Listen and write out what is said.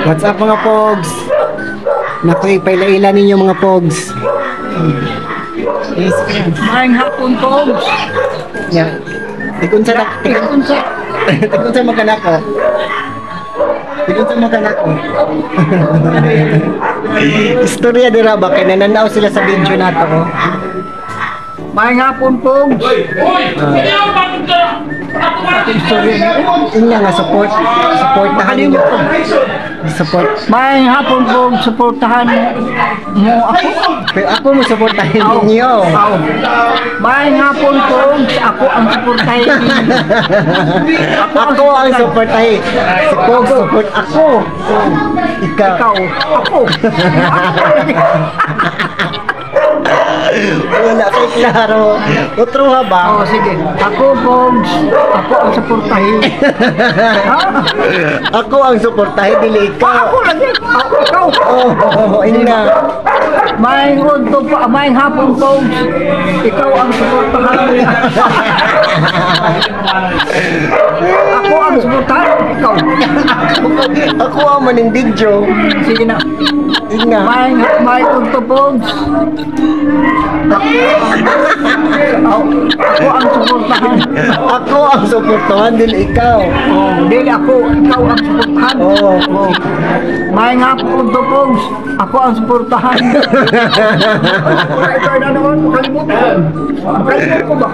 What's up mga pogs? Naku, ipailaila ninyo mga pogs. Yes, Maayong hapon, Pogs. yeah. Tikun sa magkanak ko. Tikun sa magkanak ko. Istorya dira ba? Kaya nananaw sila sa video nato. Oh. Maayong hapon, Pogs. Inya nga supportahan ninyo. Support. Maayong hapon, Pogs. Suportahan mo ako. Pero ako mo supportahin ninyo. Maayong hapon, Pogs. Ako ang suportahin ninyo. Ako ang supportahin. Si Pog support ako. Ikaw. Ako. Wala kay klaro. Otro ha ba? Oh, sige. Ako, Pogs. Ako ang suportahin. Ako ang supportahin dili ikaw. Ako lagi. Ikaw. Oh, ina. Maayong hapon, Pogs. Ikaw ang suportahan. Ako ang suportahan. Ikaw. Ako ang manindidyo. Sige na. Ina. Maayong to, Pogs. Ako ang suportahan. Ako ang supportahan dili ikaw. Oh, dili ako. Ikaw ang suportahan. Oh. Maayong hapon to, Pogs. Ako ang suportahan. Ito na naman. Makalimutan ko ba?